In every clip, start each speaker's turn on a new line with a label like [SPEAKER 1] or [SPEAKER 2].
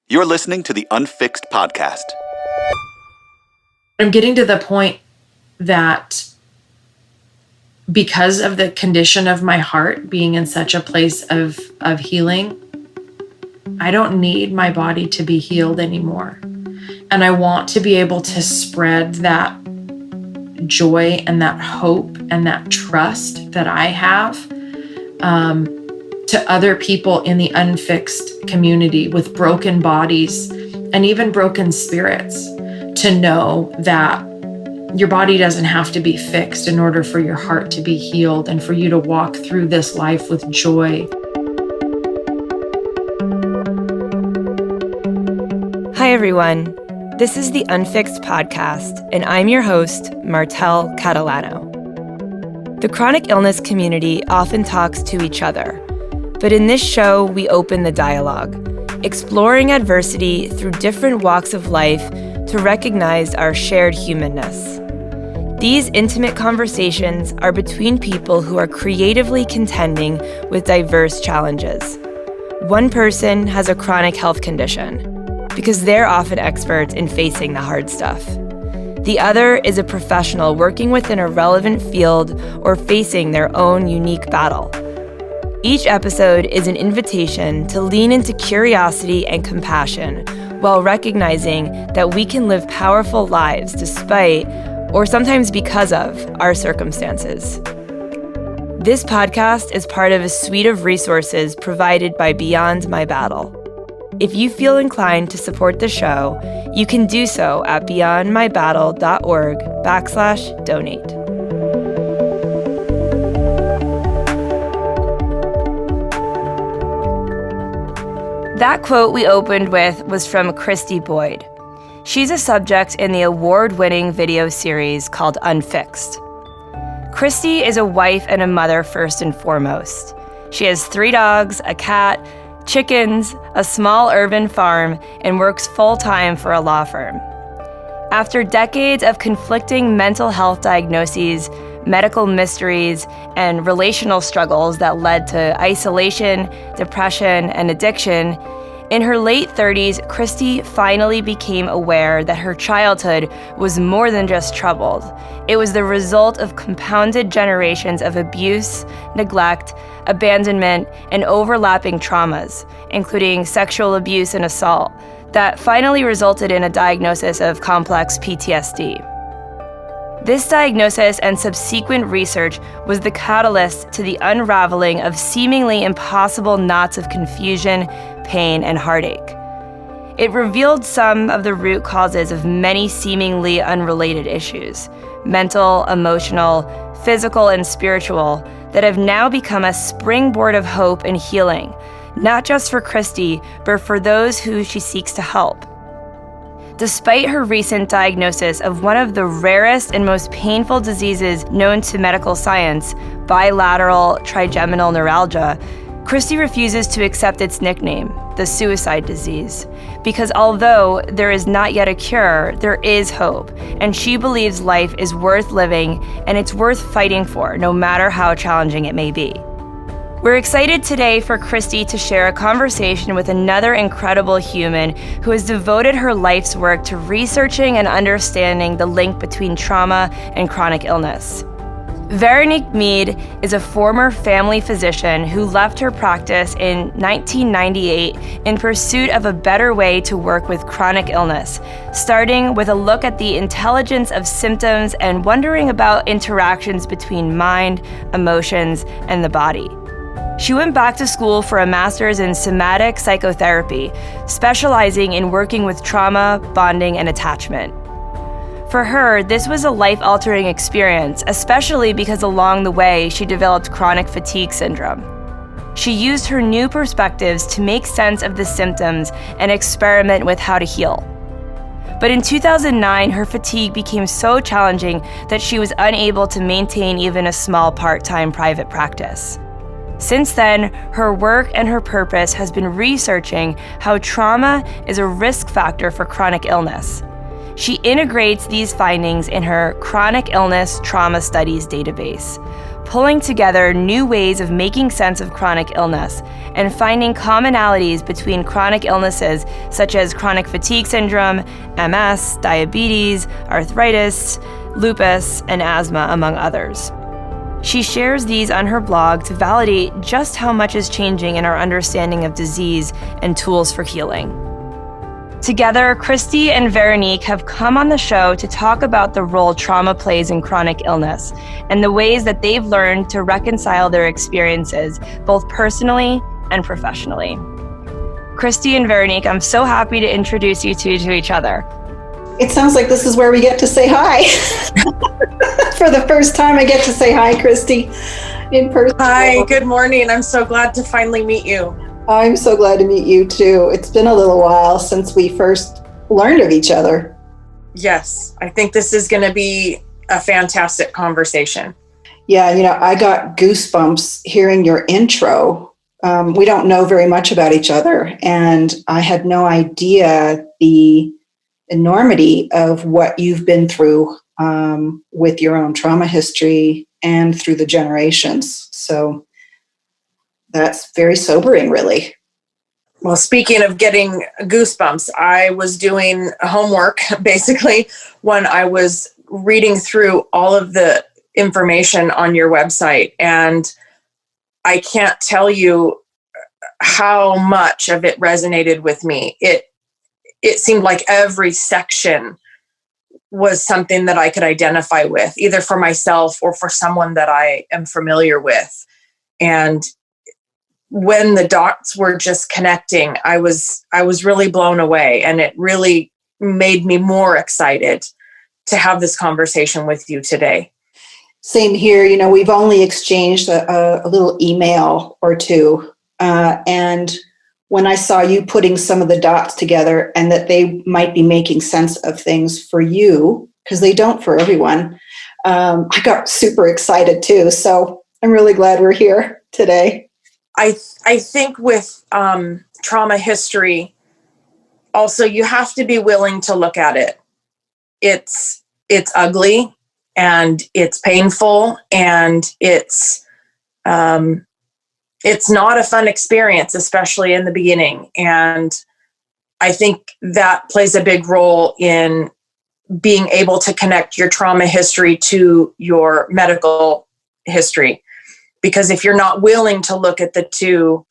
[SPEAKER 1] You're listening to the Unfixed podcast.
[SPEAKER 2] I'm getting to the point that because of the condition of my heart being in such a place of healing, I don't need my body to be healed anymore. And I want to be able to spread that joy and that hope and that trust that I have to other people in the unfixed community with broken bodies and even broken spirits, to know that your body doesn't have to be fixed in order for your heart to be healed and for you to walk through this life with joy.
[SPEAKER 3] Hi, everyone. This is the Unfixed podcast, and I'm your host, Martel Catalano. The chronic illness community often talks to each other, but in this show, we open the dialogue, exploring adversity through different walks of life to recognize our shared humanness. These intimate conversations are between people who are creatively contending with diverse challenges. One person has a chronic health condition, because they're often experts in facing the hard stuff. The other is a professional working within a relevant field or facing their own unique battle. Each episode is an invitation to lean into curiosity and compassion while recognizing that we can live powerful lives despite, or sometimes because of, our circumstances. This podcast is part of a suite of resources provided by Beyond My Battle. If you feel inclined to support the show, you can do so at beyondmybattle.org/donate. That quote we opened with was from Kristy Boyd. She's a subject in the award-winning video series called Unfixed. Kristy is a wife and a mother first and foremost. She has 3 dogs, a cat, chickens, a small urban farm, and works full-time for a law firm. After decades of conflicting mental health diagnoses, medical mysteries, and relational struggles that led to isolation, depression, and addiction, in her late 30s, Kristy finally became aware that her childhood was more than just troubled. It was the result of compounded generations of abuse, neglect, abandonment, and overlapping traumas, including sexual abuse and assault, that finally resulted in a diagnosis of complex PTSD. This diagnosis and subsequent research was the catalyst to the unraveling of seemingly impossible knots of confusion, pain, and heartache. It revealed some of the root causes of many seemingly unrelated issues, mental, emotional, physical, and spiritual, that have now become a springboard of hope and healing, not just for Kristy, but for those who she seeks to help. Despite her recent diagnosis of one of the rarest and most painful diseases known to medical science, bilateral trigeminal neuralgia, Kristy refuses to accept its nickname, the suicide disease, because although there is not yet a cure, there is hope, and she believes life is worth living and it's worth fighting for, no matter how challenging it may be. We're excited today for Kristy to share a conversation with another incredible human who has devoted her life's work to researching and understanding the link between trauma and chronic illness. Veronique Mead is a former family physician who left her practice in 1998 in pursuit of a better way to work with chronic illness, starting with a look at the intelligence of symptoms and wondering about interactions between mind, emotions, and the body. She went back to school for a master's in somatic psychotherapy, specializing in working with trauma, bonding, and attachment. For her, this was a life-altering experience, especially because along the way, she developed chronic fatigue syndrome. She used her new perspectives to make sense of the symptoms and experiment with how to heal. But in 2009, her fatigue became so challenging that she was unable to maintain even a small part-time private practice. Since then, her work and her purpose has been researching how trauma is a risk factor for chronic illness. She integrates these findings in her Chronic Illness Trauma Studies database, pulling together new ways of making sense of chronic illness and finding commonalities between chronic illnesses such as chronic fatigue syndrome, MS, diabetes, arthritis, lupus, and asthma, among others. She shares these on her blog to validate just how much is changing in our understanding of disease and tools for healing. Together, Kristy and Veronique have come on the show to talk about the role trauma plays in chronic illness and the ways that they've learned to reconcile their experiences, both personally and professionally. Kristy and Veronique, I'm so happy to introduce you two to each other.
[SPEAKER 4] It sounds like this is where we get to say hi. For the first time, I get to say hi, Kristy, in person.
[SPEAKER 5] Hi, good morning. I'm so glad to finally meet you.
[SPEAKER 4] I'm so glad to meet you too. It's been a little while since we first learned of each other.
[SPEAKER 5] Yes, I think this is going to be a fantastic conversation.
[SPEAKER 4] Yeah, I got goosebumps hearing your intro. We don't know very much about each other, and I had no idea the enormity of what you've been through with your own trauma history and through the generations. So that's very sobering, really.
[SPEAKER 5] Well, speaking of getting goosebumps, I was doing homework basically when I was reading through all of the information on your website, and I can't tell you how much of it resonated with me. It seemed like every section was something that I could identify with, either for myself or for someone that I am familiar with. And when the dots were just connecting, I was really blown away, and it really made me more excited to have this conversation with you today.
[SPEAKER 4] Same here. We've only exchanged a little email or two, and when I saw you putting some of the dots together and that they might be making sense of things for you, because they don't for everyone, I got super excited too. So I'm really glad we're here today.
[SPEAKER 5] I think with trauma history, also you have to be willing to look at it. It's ugly, and it's painful, and it's not a fun experience, especially in the beginning. And I think that plays a big role in being able to connect your trauma history to your medical history. Because if you're not willing to look at the two,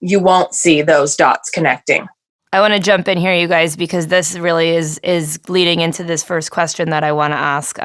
[SPEAKER 5] you won't see those dots connecting.
[SPEAKER 3] I want to jump in here, you guys, because this really is leading into this first question that I want to ask.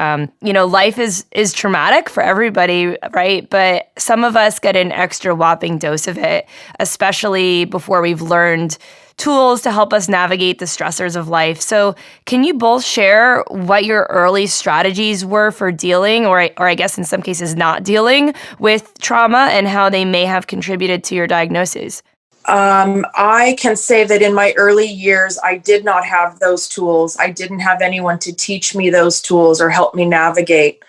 [SPEAKER 3] Life is traumatic for everybody, right? But some of us get an extra whopping dose of it, especially before we've learned tools to help us navigate the stressors of life. So can you both share what your early strategies were for dealing, or I guess in some cases not dealing with trauma, and how they may have contributed to your diagnosis?
[SPEAKER 5] I can say that in my early years, I did not have those tools. I didn't have anyone to teach me those tools or help me navigate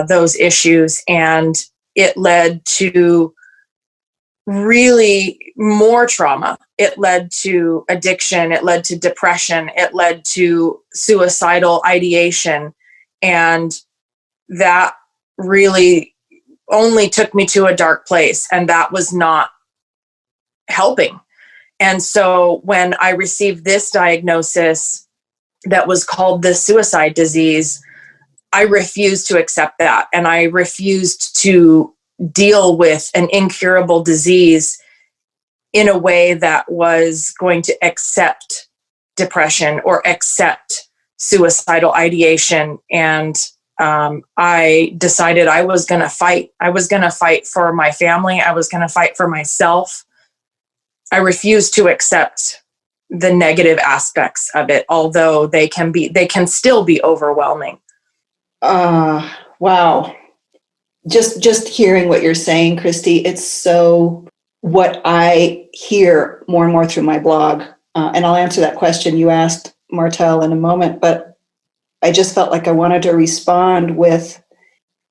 [SPEAKER 5] those issues. And it led to really more trauma. It led to addiction. It led to depression. It led to suicidal ideation. And that really only took me to a dark place. And that was not helping. And so when I received this diagnosis that was called the suicide disease, I refused to accept that. And I refused to deal with an incurable disease in a way that was going to accept depression or accept suicidal ideation. And I decided I was going to fight. I was going to fight for my family. I was going to fight for myself. I refuse to accept the negative aspects of it, although they can still be overwhelming.
[SPEAKER 4] Wow. Just hearing what you're saying, Kristy, it's so what I hear more and more through my blog. And I'll answer that question you asked, Martel, in a moment, but I just felt like I wanted to respond with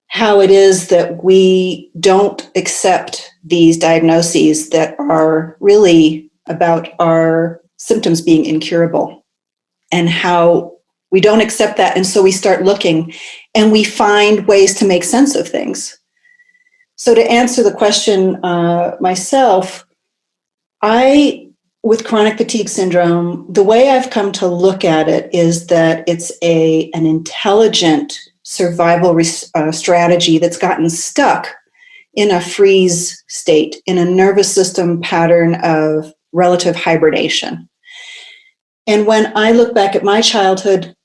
[SPEAKER 4] how it is that we don't accept these diagnoses that are really about our symptoms being incurable, and how We don't accept that. And so we start looking and we find ways to make sense of things. So to answer the question myself, with chronic fatigue syndrome, the way I've come to look at it is that it's an intelligent survival strategy that's gotten stuck in a freeze state, in a nervous system pattern of relative hibernation. And when I look back at my childhood,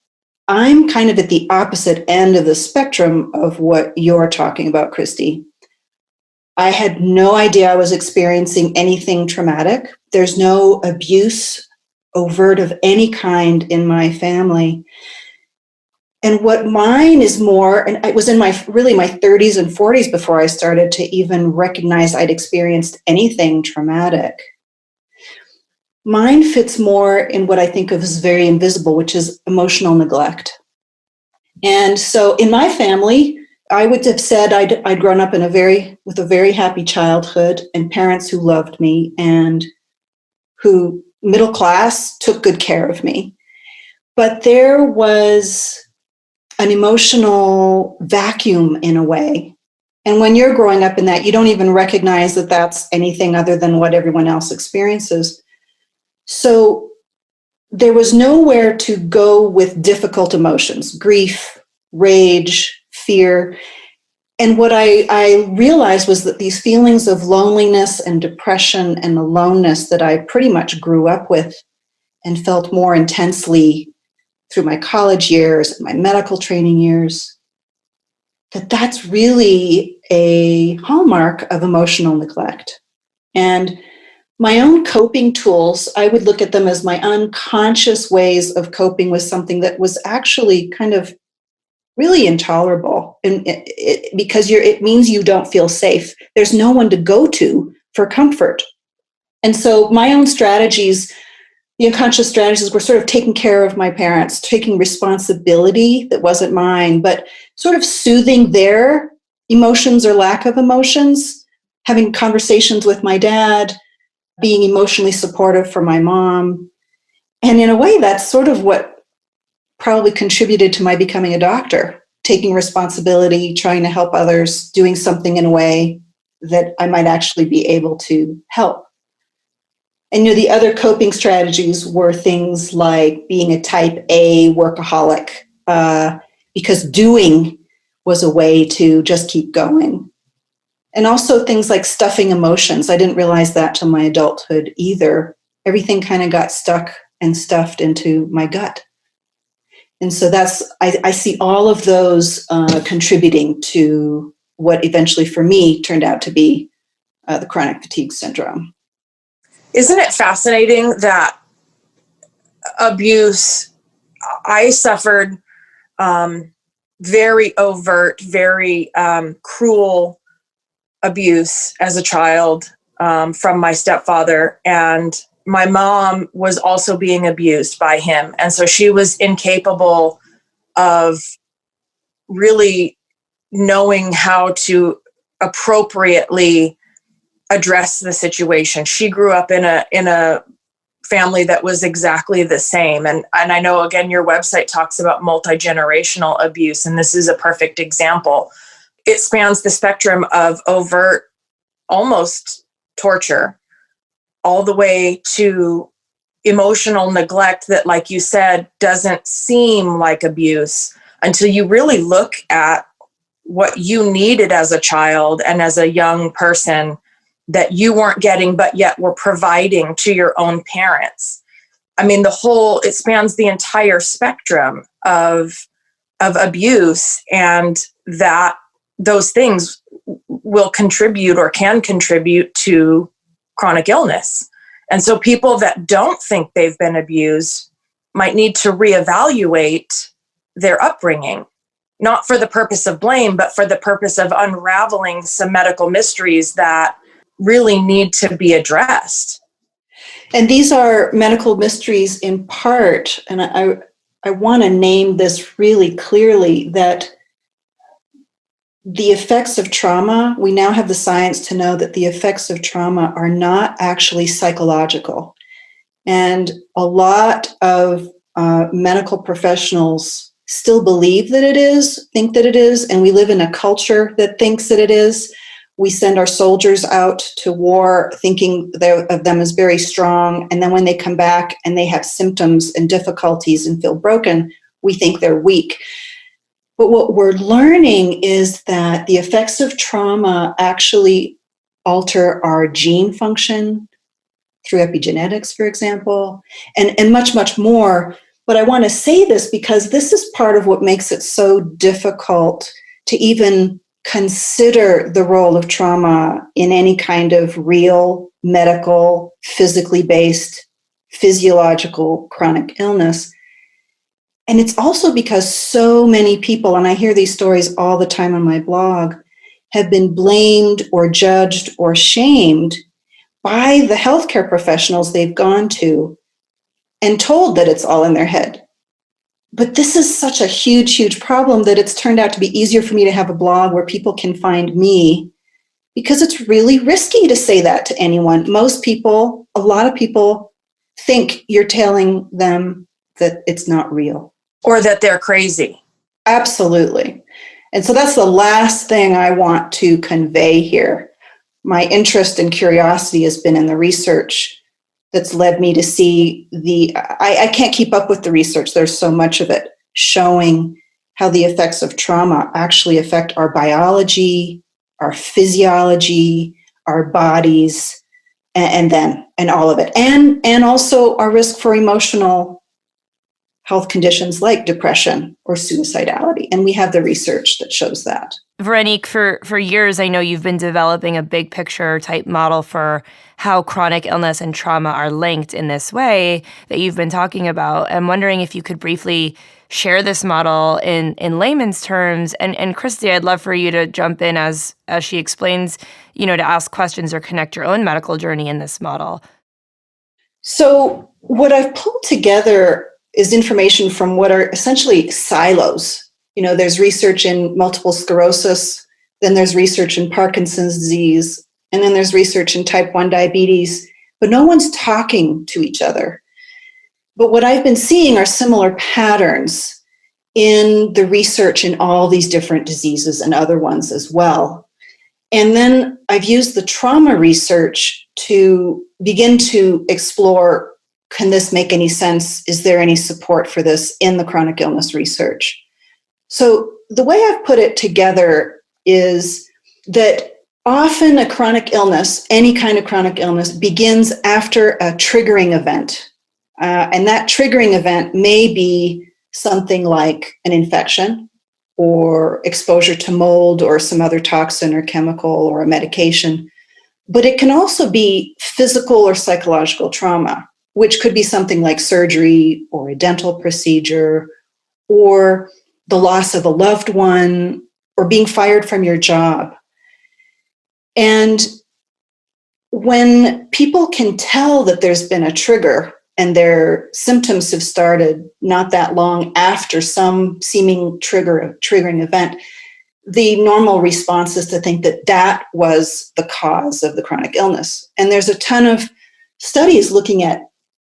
[SPEAKER 4] I'm kind of at the opposite end of the spectrum of what you're talking about, Kristy. I had no idea I was experiencing anything traumatic. There's no abuse overt of any kind in my family. And what mine is more, and it was in my 30s and 40s before I started to even recognize I'd experienced anything traumatic. Mine fits more in what I think of as very invisible, which is emotional neglect. And so in my family, I would have said I'd grown up with a very happy childhood and parents who loved me and who, middle class, took good care of me. But there was an emotional vacuum in a way. And when you're growing up in that, you don't even recognize that that's anything other than what everyone else experiences. So there was nowhere to go with difficult emotions, grief, rage, fear. And what I realized was that these feelings of loneliness and depression and aloneness that I pretty much grew up with and felt more intensely through my college years and my medical training years, that's really a hallmark of emotional neglect. And my own coping tools, I would look at them as my unconscious ways of coping with something that was actually kind of really intolerable, and because it means you don't feel safe. There's no one to go to for comfort. And so my own strategies, the unconscious strategies, were sort of taking care of my parents, taking responsibility that wasn't mine, but sort of soothing their emotions or lack of emotions, having conversations with my dad, being emotionally supportive for my mom. And in a way, that's sort of what probably contributed to my becoming a doctor, taking responsibility, trying to help others, doing something in a way that I might actually be able to help. And the other coping strategies were things like being a type A workaholic, because doing was a way to just keep going. And also things like stuffing emotions. I didn't realize that till my adulthood either. Everything kind of got stuck and stuffed into my gut. And so I see all of those contributing to what eventually for me turned out to be the chronic fatigue syndrome.
[SPEAKER 5] Isn't it fascinating that abuse, I suffered very overt, very cruel abuse as a child from my stepfather, and my mom was also being abused by him. And so she was incapable of really knowing how to appropriately address the situation. She grew up in a family that was exactly the same. And I know, again, your website talks about multigenerational abuse, and this is a perfect example. It spans the spectrum of overt, almost torture, all the way to emotional neglect that, like you said, doesn't seem like abuse until you really look at what you needed as a child and as a young person that you weren't getting, but yet were providing to your own parents. I mean, it spans the entire spectrum of abuse, and that those things will contribute or can contribute to chronic illness. And so people that don't think they've been abused might need to reevaluate their upbringing, not for the purpose of blame, but for the purpose of unraveling some medical mysteries that really need to be addressed.
[SPEAKER 4] And these are medical mysteries in part, and I want to name this really clearly, that the effects of trauma, we now have the science to know that the effects of trauma are not actually psychological. And a lot of medical professionals still believe that it is, think that it is, and we live in a culture that thinks that it is. We send our soldiers out to war thinking of them as very strong, and then when they come back and they have symptoms and difficulties and feel broken, we think they're weak. But what we're learning is that the effects of trauma actually alter our gene function through epigenetics, for example, and much, much more. But I want to say this because this is part of what makes it so difficult to even consider the role of trauma in any kind of real, medical, physically based, physiological chronic illness. And it's also because so many people, and I hear these stories all the time on my blog, have been blamed or judged or shamed by the healthcare professionals they've gone to and told that it's all in their head. But this is such a huge, huge problem that it's turned out to be easier for me to have a blog where people can find me, because it's really risky to say that to anyone. Most people, a lot of people think you're telling them that it's not real.
[SPEAKER 5] Or that they're crazy.
[SPEAKER 4] Absolutely. And so that's the last thing I want to convey here. My interest and curiosity has been in the research that's led me to see I can't keep up with the research. There's so much of it showing how the effects of trauma actually affect our biology, our physiology, our bodies, and all of it. And also our risk for emotional health conditions like depression or suicidality. And we have the research that shows that.
[SPEAKER 3] Veronique, for years, I know you've been developing a big picture type model for how chronic illness and trauma are linked in this way that you've been talking about. I'm wondering if you could briefly share this model in layman's terms. And Kristy, I'd love for you to jump in as she explains, to ask questions or connect your own medical journey in this model.
[SPEAKER 4] So what I've pulled together is information from what are essentially silos. There's research in multiple sclerosis, then there's research in Parkinson's disease, and then there's research in type 1 diabetes, but no one's talking to each other. But what I've been seeing are similar patterns in the research in all these different diseases and other ones as well. And then I've used the trauma research to begin to explore, can this make any sense? Is there any support for this in the chronic illness research? So the way I've put it together is that often a chronic illness, any kind of chronic illness, begins after a triggering event. And that triggering event may be something like an infection or exposure to mold or some other toxin or chemical or a medication. But it can also be physical or psychological trauma, which could be something like surgery or a dental procedure or the loss of a loved one or being fired from your job. And when people can tell that there's been a trigger and their symptoms have started not that long after some seeming triggering event, the normal response is to think that that was the cause of the chronic illness. And there's a ton of studies looking at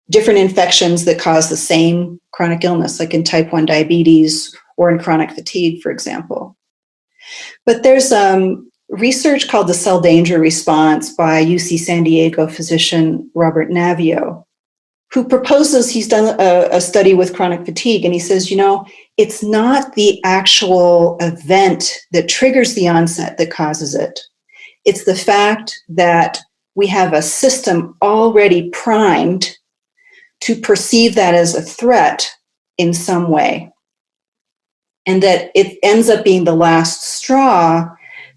[SPEAKER 4] different infections that cause the same chronic illness, like in type 1 diabetes or in chronic fatigue, for example. But there's research called the cell danger response by UC San Diego physician Robert Navio, who proposes, he's done a study with chronic fatigue, and he says, it's not the actual event that triggers the onset that causes it. It's the fact that we have a system already primed to perceive that as a threat in some way. And that it ends up being the last straw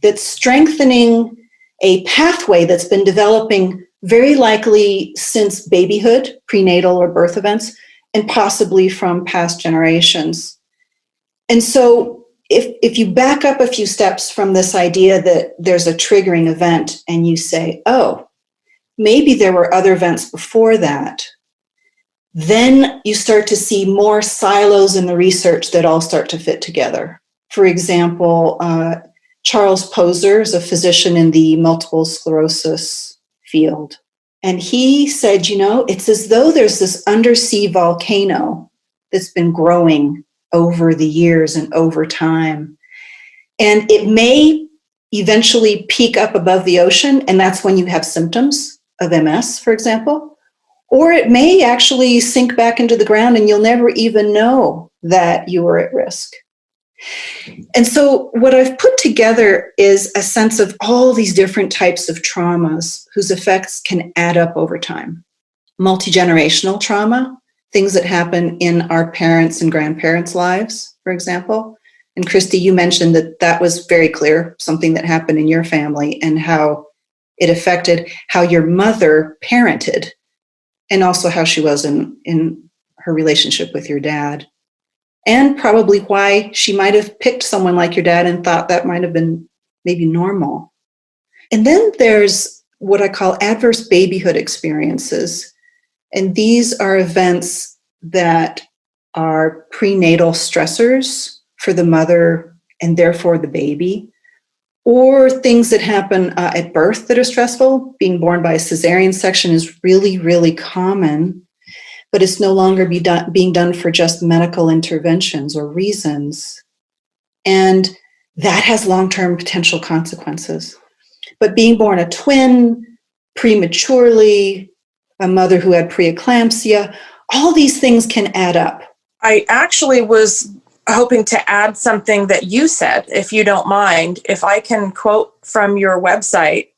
[SPEAKER 4] that's strengthening a pathway that's been developing very likely since babyhood, prenatal or birth events, and possibly from past generations. And so if you back up a few steps from this idea that there's a triggering event and you say, oh, maybe there were other events before that, then you start to see more silos in the research that all start to fit together. For example, Charles Poser is a physician in the multiple sclerosis field. And he said, it's as though there's this undersea volcano that's been growing over the years and over time. And it may eventually peak up above the ocean, and that's when you have symptoms of MS, for example. Or it may actually sink back into the ground and you'll never even know that you were at risk. And so what I've put together is a sense of all these different types of traumas whose effects can add up over time. Multigenerational trauma, things that happen in our parents' and grandparents' lives, for example. And Kristy, you mentioned that was very clear, something that happened in your family and how it affected how your mother parented and also how she was in her relationship with your dad. And probably why she might have picked someone like your dad and thought that might have been maybe normal. And then there's what I call adverse babyhood experiences. And these are events that are prenatal stressors for the mother and therefore the baby, or things that happen at birth that are stressful. Being born by a cesarean section is really, really common, but it's no longer being done for just medical interventions or reasons. And that has long-term potential consequences. But being born a twin, prematurely, a mother who had preeclampsia, all these things can add up.
[SPEAKER 5] I actually was hoping to add something that you said, if you don't mind, if I can quote from your website.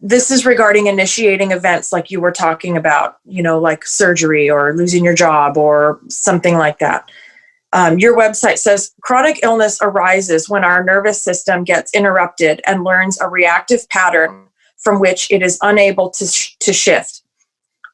[SPEAKER 5] This is regarding initiating events like you were talking about, like surgery or losing your job or something like that. Your website says, chronic illness arises when our nervous system gets interrupted and learns a reactive pattern from which it is unable to shift.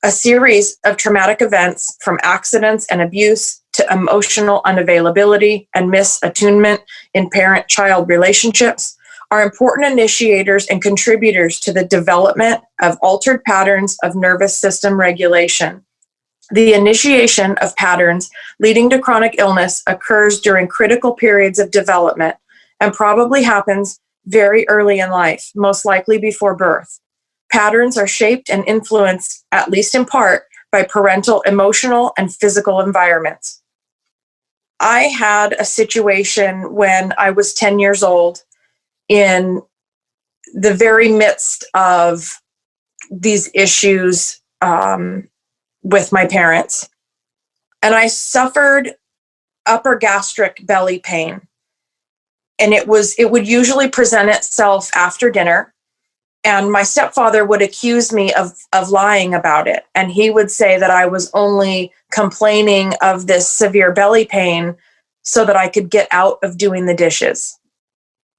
[SPEAKER 5] A series of traumatic events, from accidents and abuse to emotional unavailability and misattunement in parent-child relationships, are important initiators and contributors to the development of altered patterns of nervous system regulation. The initiation of patterns leading to chronic illness occurs during critical periods of development and probably happens very early in life, most likely before birth. Patterns are shaped and influenced, at least in part, by parental emotional and physical environments. I had a situation when I was 10 years old in the very midst of these issues with my parents. And I suffered upper gastric belly pain. And it would usually present itself after dinner. And my stepfather would accuse me of lying about it. And he would say that I was only complaining of this severe belly pain so that I could get out of doing the dishes,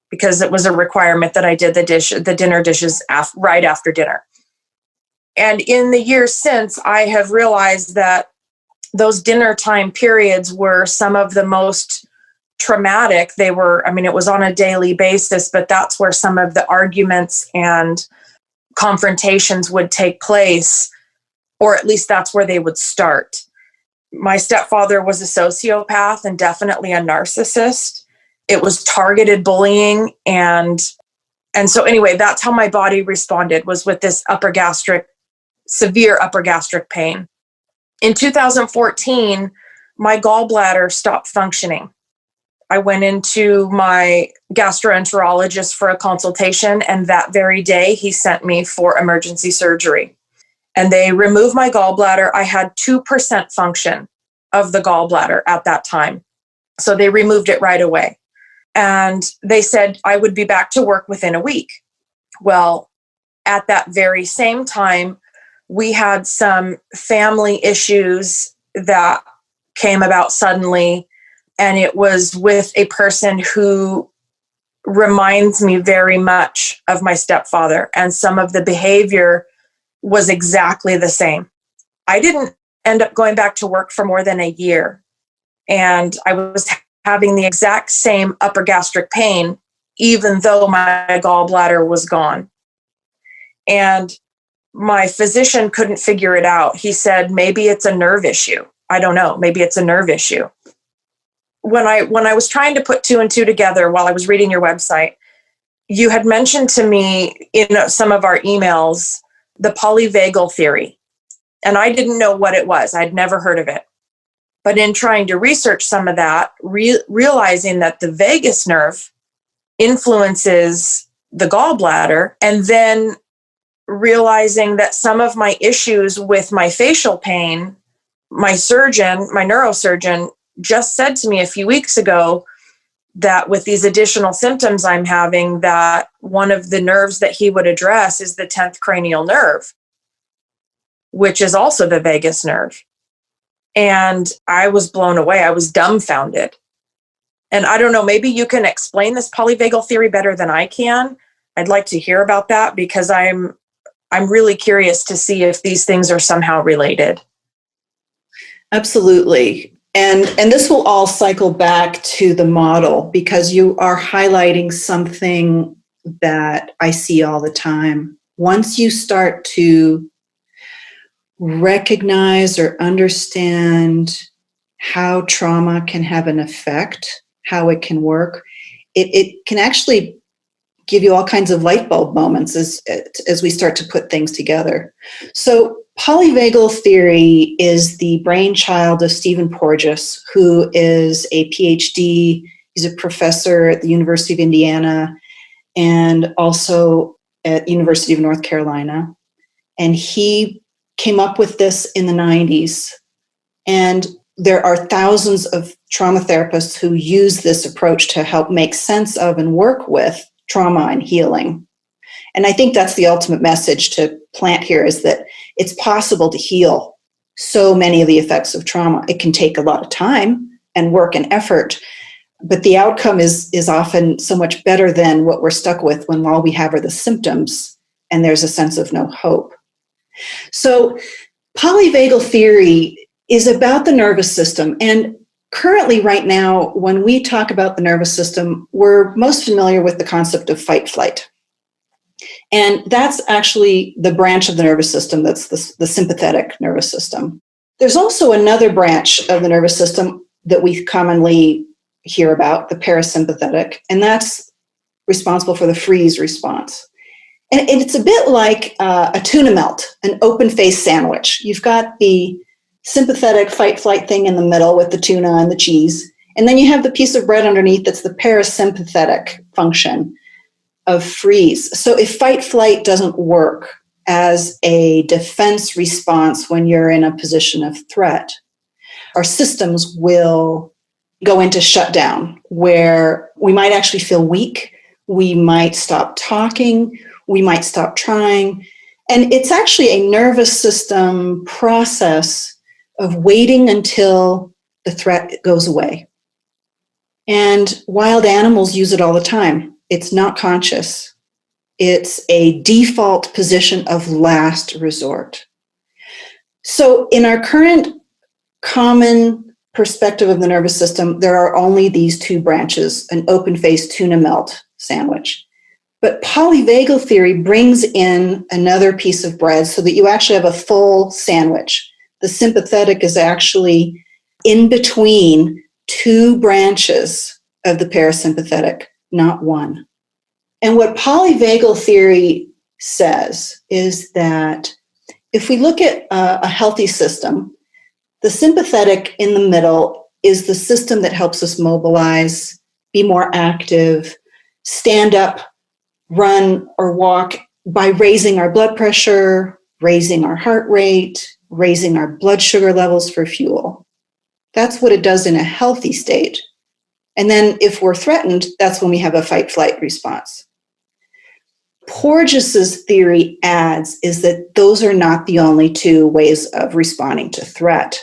[SPEAKER 5] because it was a requirement that I did the dinner dishes right after dinner. And in the years since, I have realized that those dinner time periods were some of the most traumatic. It was on a daily basis, but that's where some of the arguments and confrontations would take place, or at least that's where they would start. My stepfather was a sociopath and definitely a narcissist. It was targeted bullying. And so anyway, that's how my body responded, was with this severe upper gastric pain. In 2014, my gallbladder stopped functioning. I went into my gastroenterologist for a consultation, and that very day he sent me for emergency surgery. And they removed my gallbladder. I had 2% function of the gallbladder at that time. So they removed it right away. And they said I would be back to work within a week. Well, at that very same time, we had some family issues that came about suddenly. And it was with a person who reminds me very much of my stepfather. And some of the behavior was exactly the same. I didn't end up going back to work for more than a year. And I was having the exact same upper gastric pain, even though my gallbladder was gone. And my physician couldn't figure it out. He said, maybe it's a nerve issue. I don't know. Maybe it's a nerve issue. When I was trying to put two and two together while I was reading your website, you had mentioned to me in some of our emails the Polyvagal Theory. And I didn't know what it was. I'd never heard of it. But in trying to research some of that, realizing that the vagus nerve influences the gallbladder, and then realizing that some of my issues with my facial pain, my neurosurgeon, just said to me a few weeks ago that with these additional symptoms I'm having, that one of the nerves that he would address is the 10th cranial nerve, which is also the vagus nerve. And I was blown away. I was dumbfounded. And I don't know, maybe you can explain this polyvagal theory better than I can. I'd like to hear about that, because I'm really curious to see if these things are somehow related.
[SPEAKER 4] Absolutely. And this will all cycle back to the model, because you are highlighting something that I see all the time. Once you start to recognize or understand how trauma can have an effect, how it can work, it can actually give you all kinds of light bulb moments as we start to put things together. So polyvagal theory is the brainchild of Stephen Porges, who is a PhD. He's a professor at the University of Indiana and also at University of North Carolina. And he came up with this in the 90s. And there are thousands of trauma therapists who use this approach to help make sense of and work with trauma and healing. And I think that's the ultimate message to plant here, is that it's possible to heal so many of the effects of trauma. It can take a lot of time and work and effort, but the outcome is often so much better than what we're stuck with when all we have are the symptoms and there's a sense of no hope. So polyvagal theory is about the nervous system. And currently, right now, when we talk about the nervous system, we're most familiar with the concept of fight-flight. And that's actually the branch of the nervous system that's the sympathetic nervous system. There's also another branch of the nervous system that we commonly hear about, the parasympathetic, and that's responsible for the freeze response. And it's a bit like a tuna melt, an open-faced sandwich. You've got the sympathetic fight-flight thing in the middle with the tuna and the cheese, and then you have the piece of bread underneath that's the parasympathetic function of freeze. So if fight-flight doesn't work as a defense response when you're in a position of threat, our systems will go into shutdown, where we might actually feel weak, we might stop talking, we might stop trying. And it's actually a nervous system process of waiting until the threat goes away. And wild animals use it all the time. It's not conscious. It's a default position of last resort. So in our current common perspective of the nervous system, there are only these two branches, an open-faced tuna melt sandwich. But polyvagal theory brings in another piece of bread so that you actually have a full sandwich. The sympathetic is actually in between two branches of the parasympathetic, not one. And what polyvagal theory says is that if we look at a healthy system, the sympathetic in the middle is the system that helps us mobilize, be more active, stand up, run or walk by raising our blood pressure, raising our heart rate, raising our blood sugar levels for fuel. That's what it does in a healthy state. And then if we're threatened, that's when we have a fight-flight response. Porges's theory adds is that those are not the only two ways of responding to threat.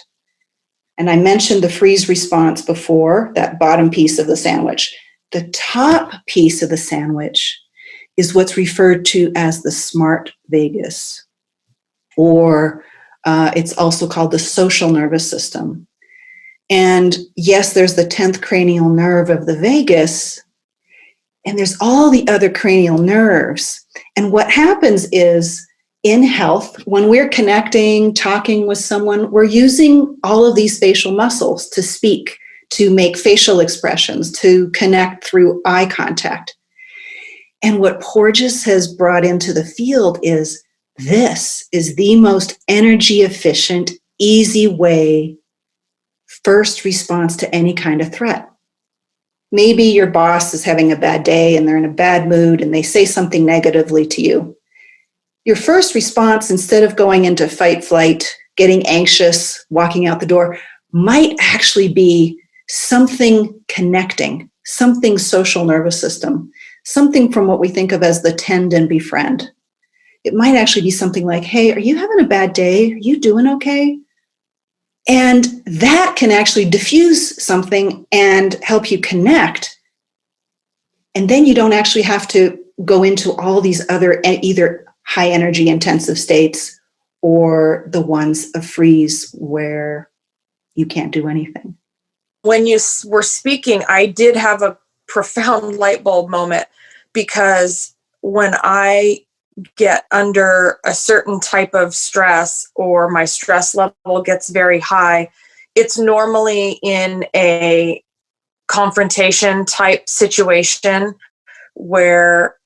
[SPEAKER 4] And I mentioned the freeze response before, that bottom piece of the sandwich. The top piece of the sandwich is what's referred to as the smart vagus, or it's also called the social nervous system. And yes, there's the 10th cranial nerve of the vagus, and there's all the other cranial nerves. And what happens is, in health, when we're connecting, talking with someone, we're using all of these facial muscles to speak, to make facial expressions, to connect through eye contact. And what Porges has brought into the field is this is the most energy efficient, easy way first response to any kind of threat. Maybe your boss is having a bad day and they're in a bad mood and they say something negatively to you. Your first response, instead of going into fight, flight, getting anxious, walking out the door, might actually be something connecting, something social nervous system, something from what we think of as the tend and befriend. It might actually be something like, hey, are you having a bad day? Are you doing okay? And that can actually diffuse something and help you connect. And then you don't actually have to go into all these other either high energy intensive states or the ones of freeze where you can't do anything.
[SPEAKER 5] When you were speaking, I did have a profound light bulb moment, because when I get under a certain type of stress or my stress level gets very high, it's normally in a confrontation type situation where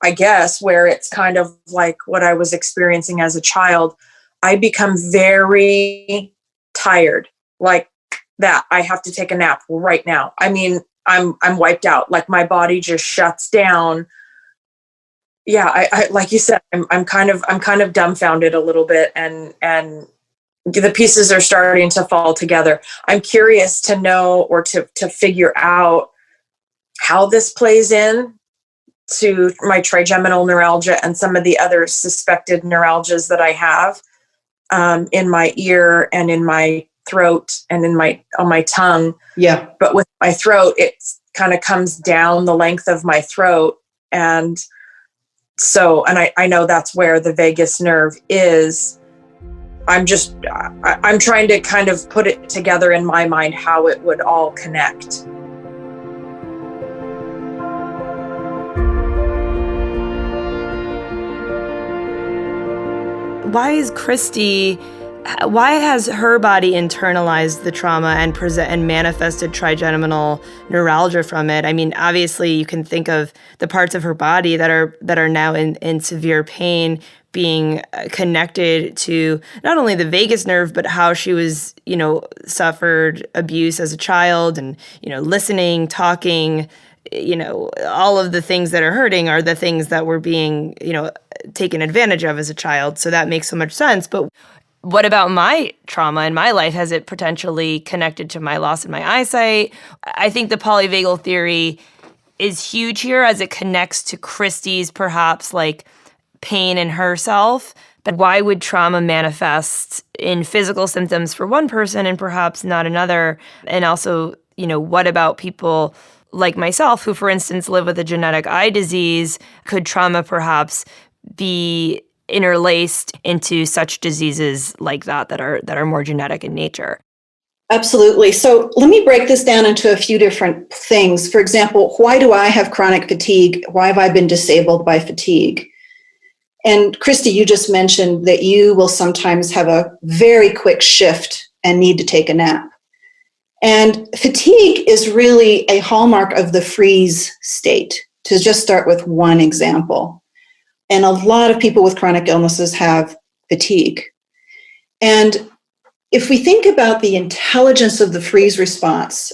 [SPEAKER 5] it's kind of like what I was experiencing as a child. I become very tired, like that. I have to take a nap right now. I mean, I'm wiped out. Like my body just shuts down. Yeah, I like you said, I'm kind of dumbfounded a little bit, and the pieces are starting to fall together. I'm curious to know or to figure out how this plays in to my trigeminal neuralgia and some of the other suspected neuralgias that I have in my ear and in my throat and on my tongue.
[SPEAKER 4] Yeah.
[SPEAKER 5] But with my throat, it kind of comes down the length of my throat. And so, and I know that's where the vagus nerve is. I'm trying to kind of put it together in my mind how it would all connect.
[SPEAKER 3] Why has her body internalized the trauma and manifested trigeminal neuralgia from it? I mean, obviously you can think of the parts of her body that are now in severe pain being connected to not only the vagus nerve, but how she was, suffered abuse as a child, and, listening, talking, all of the things that are hurting are the things that were being, taken advantage of as a child. So that makes so much sense. But what about my trauma in my life? Has it potentially connected to my loss in my eyesight? I think the polyvagal theory is huge here as it connects to Kristy's perhaps like pain in herself. But why would trauma manifest in physical symptoms for one person and perhaps not another? And also, what about people like myself who, for instance, live with a genetic eye disease? Could trauma perhaps be interlaced into such diseases like that are more genetic in nature?
[SPEAKER 4] Absolutely. So let me break this down into a few different things. For example, why do I have chronic fatigue? Why have I been disabled by fatigue? And Kristy, you just mentioned that you will sometimes have a very quick shift and need to take a nap. And fatigue is really a hallmark of the freeze state, to just start with one example. And a lot of people with chronic illnesses have fatigue. And if we think about the intelligence of the freeze response,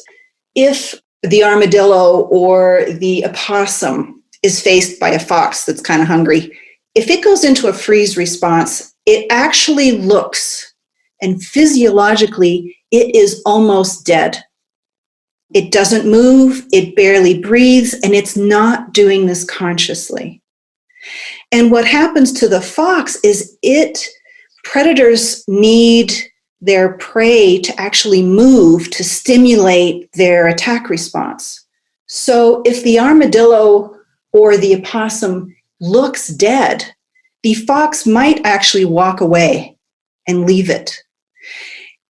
[SPEAKER 4] if the armadillo or the opossum is faced by a fox that's kind of hungry, if it goes into a freeze response, it actually looks, and physiologically, it is almost dead. It doesn't move, it barely breathes, and it's not doing this consciously. And what happens to the fox is predators need their prey to actually move to stimulate their attack response. So if the armadillo or the opossum looks dead, the fox might actually walk away and leave it.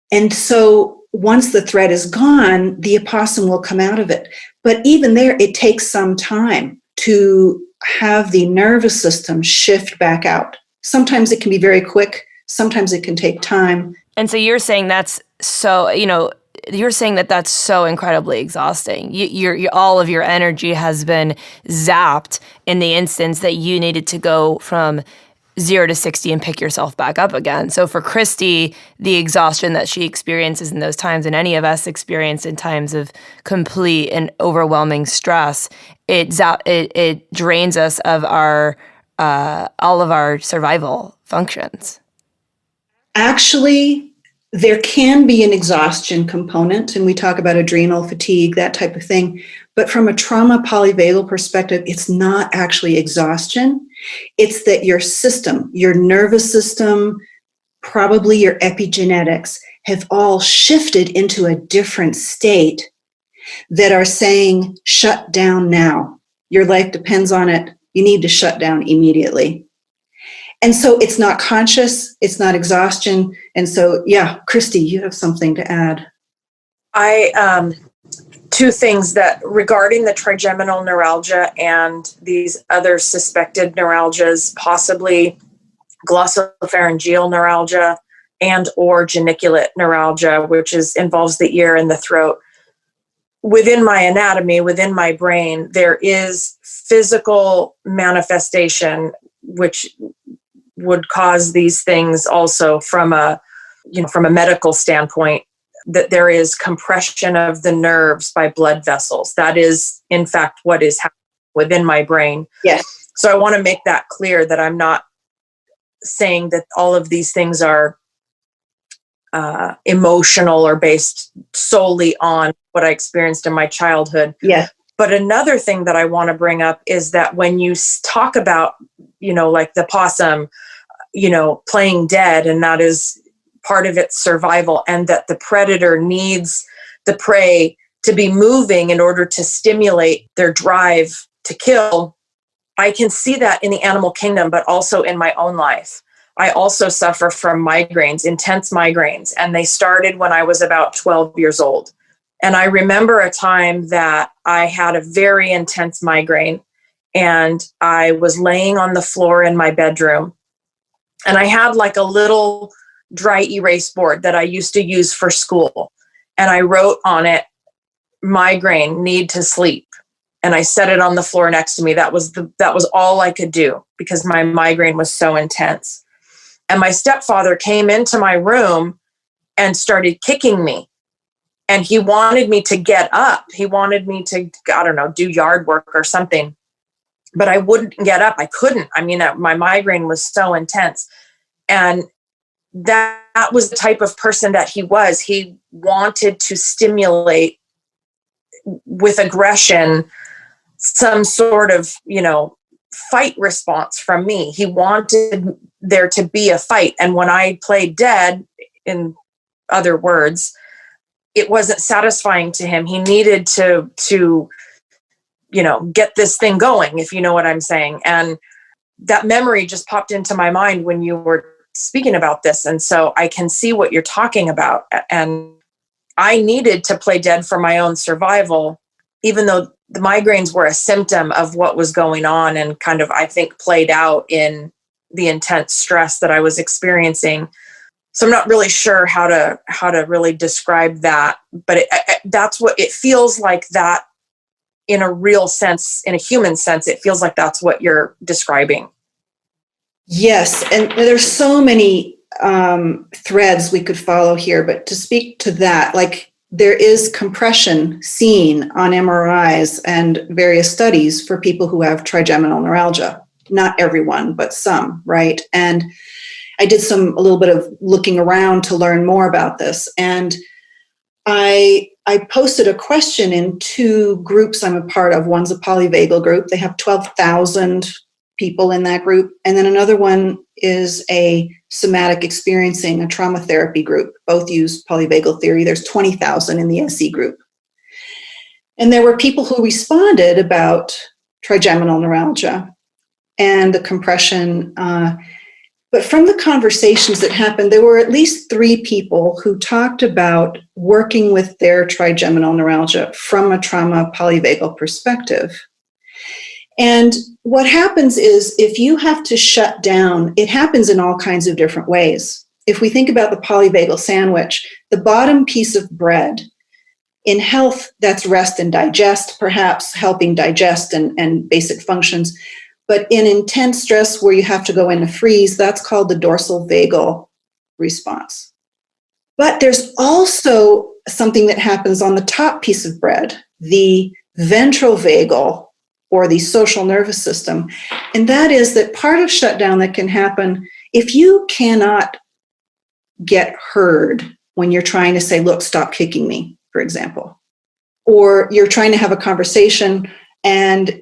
[SPEAKER 4] And so once the threat is gone, the opossum will come out of it. But even there, it takes some time to have the nervous system shift back out. Sometimes it can be very quick. Sometimes it can take time. And so
[SPEAKER 3] you're saying that's so, you're saying that that's so incredibly exhausting. All of your energy has been zapped in the instance that you needed to go from 0 to 60 and pick yourself back up again. So for Kristy, the exhaustion that she experiences in those times, and any of us experience in times of complete and overwhelming stress, it drains us of our all of our survival functions.
[SPEAKER 4] Actually, there can be an exhaustion component, and we talk about adrenal fatigue, that type of thing. But from a trauma polyvagal perspective, it's not actually exhaustion. It's that your system, your nervous system, probably your epigenetics, have all shifted into a different state that are saying, shut down now. Your life depends on it. You need to shut down immediately. And so it's not conscious, it's not exhaustion. And so, yeah, Kristy, you have something to add.
[SPEAKER 5] Two things that regarding the trigeminal neuralgia and these other suspected neuralgias, possibly glossopharyngeal neuralgia and or geniculate neuralgia, which involves the ear and the throat. Within my anatomy, within my brain, there is physical manifestation which would cause these things also from a medical standpoint, that there is compression of the nerves by blood vessels. That is, in fact, what is happening within my brain.
[SPEAKER 4] Yes.
[SPEAKER 5] So I want to make that clear, that I'm not saying that all of these things are emotional or based solely on what I experienced in my childhood.
[SPEAKER 4] Yes.
[SPEAKER 5] But another thing that I want to bring up is that when you talk about, like the possum, playing dead, and that is part of its survival, and that the predator needs the prey to be moving in order to stimulate their drive to kill. I can see that in the animal kingdom, but also in my own life. I also suffer from migraines, intense migraines, and they started when I was about 12 years old. And I remember a time that I had a very intense migraine, and I was laying on the floor in my bedroom, and I had like a little dry erase board that I used to use for school. And I wrote on it, migraine, need to sleep. And I set it on the floor next to me. That was all I could do because my migraine was so intense. And my stepfather came into my room and started kicking me. And he wanted me to get up. He wanted me to, do yard work or something. But I wouldn't get up. I couldn't. My migraine was so intense. And that was the type of person that he was. He wanted to stimulate with aggression some sort of, fight response from me. He wanted there to be a fight. And when I played dead, in other words, it wasn't satisfying to him. He needed to get this thing going, if you know what I'm saying. And that memory just popped into my mind when you were speaking about this. And so I can see what you're talking about. And I needed to play dead for my own survival, even though the migraines were a symptom of what was going on and kind of, I think, played out in the intense stress that I was experiencing. So I'm not really sure how to really describe that, but that's what it feels like. That in a real sense, in a human sense, it feels like that's what you're describing.
[SPEAKER 4] Yes, and there's so many threads we could follow here, but to speak to that, like there is compression seen on MRIs and various studies for people who have trigeminal neuralgia. Not everyone, but some, right? And I did a little bit of looking around to learn more about this. And I posted a question in two groups I'm a part of. One's a polyvagal group. They have 12,000 people in that group. And then another one is a somatic experiencing, a trauma therapy group. Both use Polyvagal Theory. There's 20,000 in the SE group. And there were people who responded about trigeminal neuralgia and the compression. But from the conversations that happened, there were at least 3 people who talked about working with their trigeminal neuralgia from a trauma polyvagal perspective. And what happens is if you have to shut down, it happens in all kinds of different ways. If we think about the polyvagal sandwich, the bottom piece of bread, in health, that's rest and digest, perhaps helping digest and basic functions. But in intense stress where you have to go into freeze, that's called the dorsal vagal response. But there's also something that happens on the top piece of bread, the ventral vagal, or the social nervous system. And that is that part of shutdown that can happen if you cannot get heard when you're trying to say, look, stop kicking me, for example. Or you're trying to have a conversation and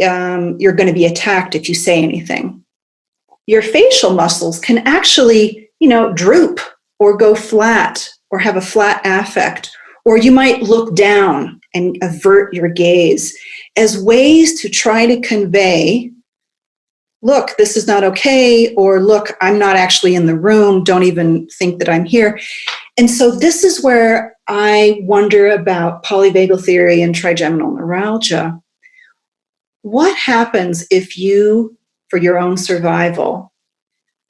[SPEAKER 4] you're going to be attacked if you say anything. Your facial muscles can actually, droop or go flat or have a flat affect, or you might look down and avert your gaze as ways to try to convey, look, this is not okay, or look, I'm not actually in the room, don't even think that I'm here. And so this is where I wonder about polyvagal theory and trigeminal neuralgia. What happens if you, for your own survival,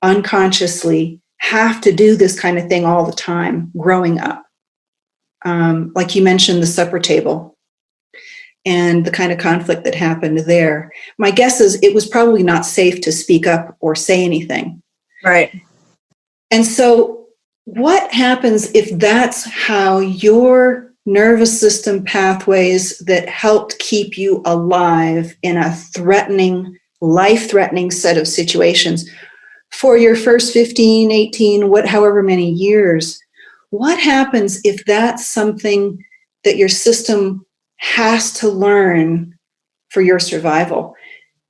[SPEAKER 4] unconsciously have to do this kind of thing all the time growing up? Like you mentioned, the supper table and the kind of conflict that happened there. My guess is it was probably not safe to speak up or say anything.
[SPEAKER 5] Right.
[SPEAKER 4] And so what happens if that's how your nervous system pathways that helped keep you alive in a threatening, life-threatening set of situations for your first 15, 18, however many years, what happens if that's something that your system has to learn for your survival?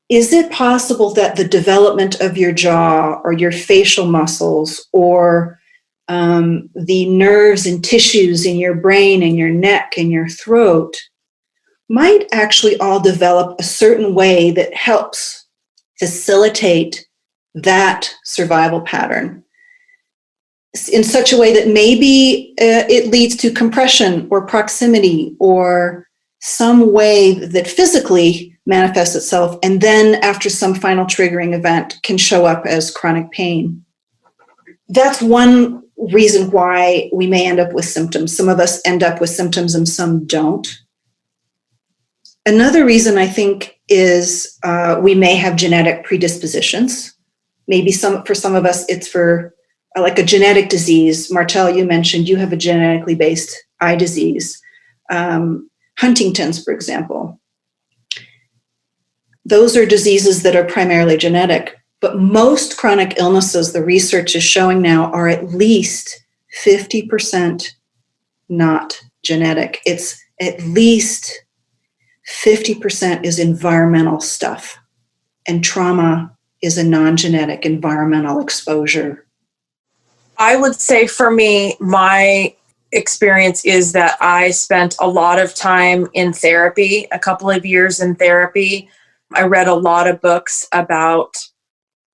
[SPEAKER 4] Is it possible that the development of your jaw or your facial muscles or the nerves and tissues in your brain and your neck and your throat might actually all develop a certain way that helps facilitate that survival pattern in such a way that maybe it leads to compression or proximity or some way that physically manifests itself, and then after some final triggering event can show up as chronic pain? That's one reason why we may end up with symptoms. Some of us end up with symptoms and some don't. Another reason I think is we may have genetic predispositions. Maybe for some of us, it's for like a genetic disease. Martel, you mentioned you have a genetically based eye disease. Huntington's, for example. Those are diseases that are primarily genetic. But most chronic illnesses, the research is showing now, are at least 50% not genetic. It's at least 50% is environmental stuff. And trauma is a non-genetic environmental exposure.
[SPEAKER 5] I would say for me, my experience is that I spent a lot of time in therapy, a couple of years in therapy. I read a lot of books about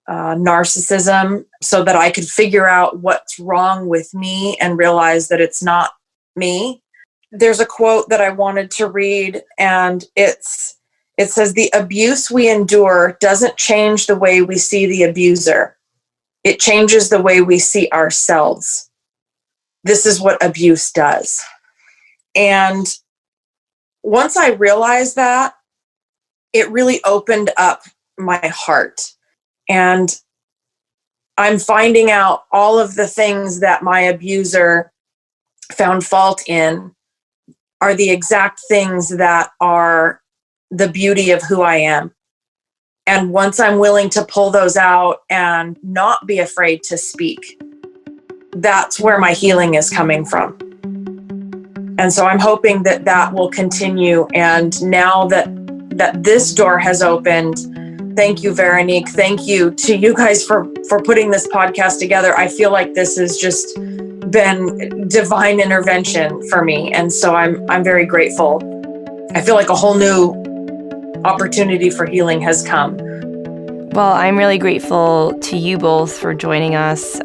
[SPEAKER 5] narcissism so that I could figure out what's wrong with me and realize that it's not me. There's a quote that I wanted to read, and it says, "The abuse we endure doesn't change the way we see the abuser. It changes the way we see ourselves. This is what abuse does." And once I realized that, it really opened up my heart. And I'm finding out all of the things that my abuser found fault in are the exact things that are the beauty of who I am. And once I'm willing to pull those out and not be afraid to speak, that's where my healing is coming from. And so I'm hoping that that will continue. And now that this door has opened, thank you, Veronique. Thank you to you guys for putting this podcast together. I feel like this has just been divine intervention for me. And so I'm very grateful. I feel like a whole new opportunity for healing has come.
[SPEAKER 3] Well, I'm really grateful to you both for joining us,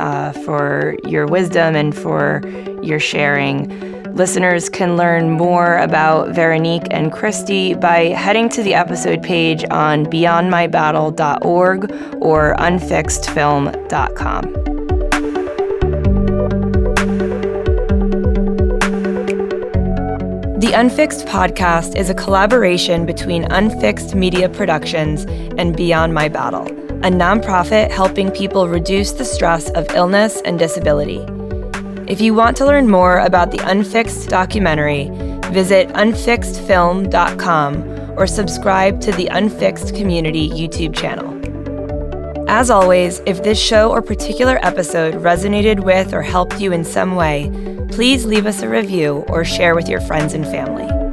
[SPEAKER 3] for your wisdom and for your sharing. Listeners can learn more about Veronique and Kristy by heading to the episode page on beyondmybattle.org or unfixedfilm.com. The Unfixed podcast is a collaboration between Unfixed Media Productions and Beyond My Battle, a nonprofit helping people reduce the stress of illness and disability. If you want to learn more about the Unfixed documentary, visit unfixedfilm.com or subscribe to the Unfixed Community YouTube channel. As always, if this show or particular episode resonated with or helped you in some way, please leave us a review or share with your friends and family.